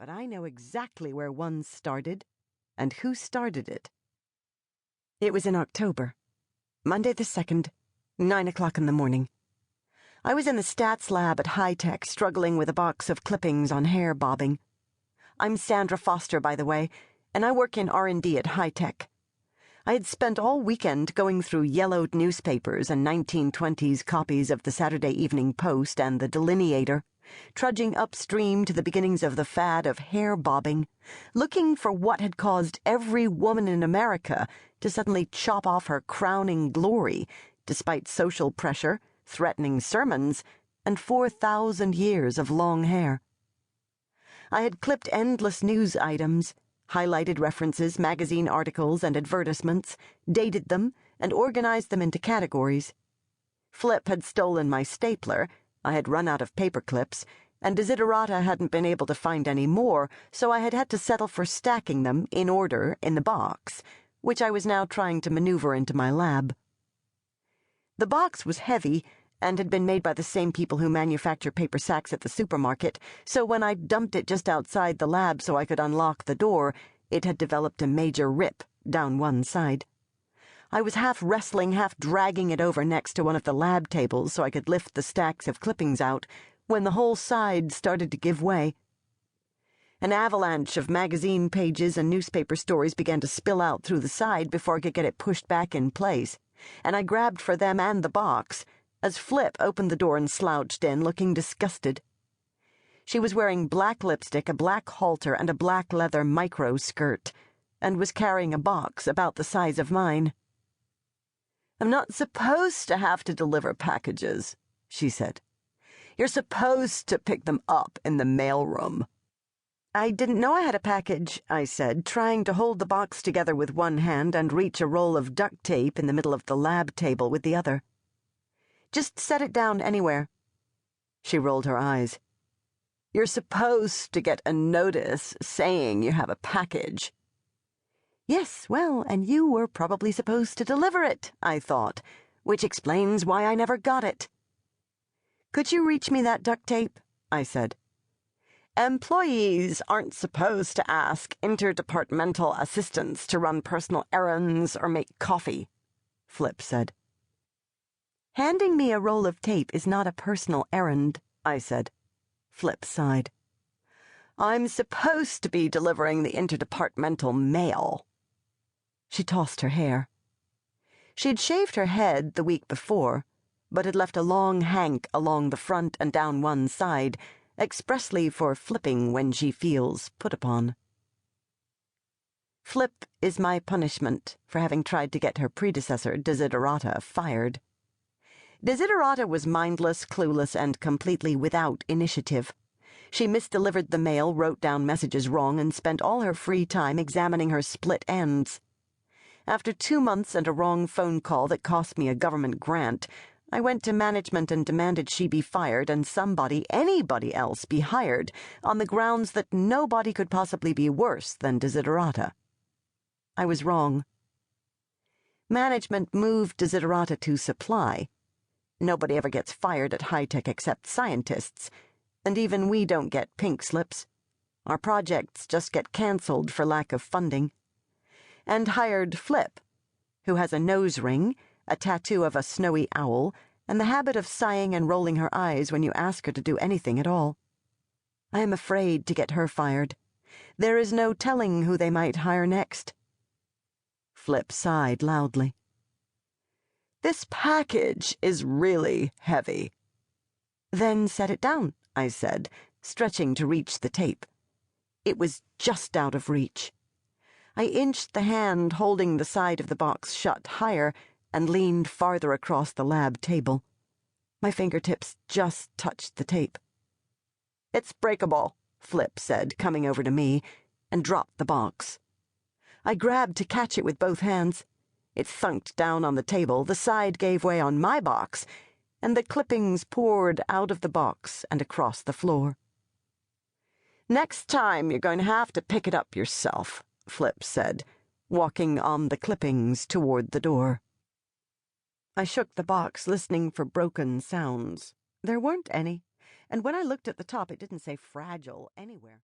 but I know exactly where one started and who started it. It was in October, Monday the 2nd, 9 o'clock in the morning. I was in the stats lab at HiTek struggling with a box of clippings on hair bobbing. I'm Sandra Foster, by the way, and I work in R&D at HiTek. I had spent all weekend going through yellowed newspapers and 1920s copies of the Saturday Evening Post and the Delineator, trudging upstream to the beginnings of the fad of hair bobbing, looking for what had caused every woman in America to suddenly chop off her crowning glory, despite social pressure, threatening sermons, and 4,000 years of long hair. I had clipped endless news items, highlighted references, magazine articles, and advertisements, dated them, and organized them into categories. Flip had stolen my stapler, I had run out of paper clips, and Desiderata hadn't been able to find any more, so I had had to settle for stacking them, in order, in the box, which I was now trying to maneuver into my lab. The box was heavy, and had been made by the same people who manufacture paper sacks at the supermarket, so when I dumped it just outside the lab so I could unlock the door, it had developed a major rip down one side. I was half wrestling, half dragging it over next to one of the lab tables so I could lift the stacks of clippings out, when the whole side started to give way. An avalanche of magazine pages and newspaper stories began to spill out through the side before I could get it pushed back in place, and I grabbed for them and the box, as Flip opened the door and slouched in, looking disgusted. She was wearing black lipstick, a black halter, and a black leather micro skirt, and was carrying a box about the size of mine. "I'm not supposed to have to deliver packages," she said. "You're supposed to pick them up in the mailroom." "I didn't know I had a package," I said, trying to hold the box together with one hand and reach a roll of duct tape in the middle of the lab table with the other. "Just set it down anywhere." She rolled her eyes. "You're supposed to get a notice saying you have a package." "Yes, well, and you were probably supposed to deliver it," I thought, which explains why I never got it. "Could you reach me that duct tape?" I said. "Employees aren't supposed to ask interdepartmental assistants to run personal errands or make coffee," Flip said. "Handing me a roll of tape is not a personal errand," I said. Flip sighed. "I'm supposed to be delivering the interdepartmental mail." She tossed her hair. She'd shaved her head the week before, but had left a long hank along the front and down one side, expressly for flipping when she feels put upon. Flip is my punishment for having tried to get her predecessor, Desiderata, fired. Desiderata was mindless, clueless, and completely without initiative. She misdelivered the mail, wrote down messages wrong, and spent all her free time examining her split ends. After 2 months and a wrong phone call that cost me a government grant, I went to management and demanded she be fired and anybody else, be hired, on the grounds that nobody could possibly be worse than Desiderata. I was wrong. Management moved Desiderata to supply. Nobody ever gets fired at HiTek except scientists, and even we don't get pink slips. Our projects just get cancelled for lack of funding. And hired Flip, who has a nose ring, a tattoo of a snowy owl, and the habit of sighing and rolling her eyes when you ask her to do anything at all. I am afraid to get her fired. There is no telling who they might hire next. Flip sighed loudly. "This package is really heavy." "Then set it down," I said, stretching to reach the tape. It was just out of reach. I inched the hand holding the side of the box shut higher and leaned farther across the lab table. My fingertips just touched the tape. "It's breakable," Flip said, coming over to me, and dropped the box. I grabbed to catch it with both hands. It thunked down on the table, the side gave way on my box, and the clippings poured out of the box and across the floor. "Next time you're going to have to pick it up yourself," Flip said, walking on the clippings toward the door. I shook the box, listening for broken sounds. There weren't any, and when I looked at the top, it didn't say fragile anywhere.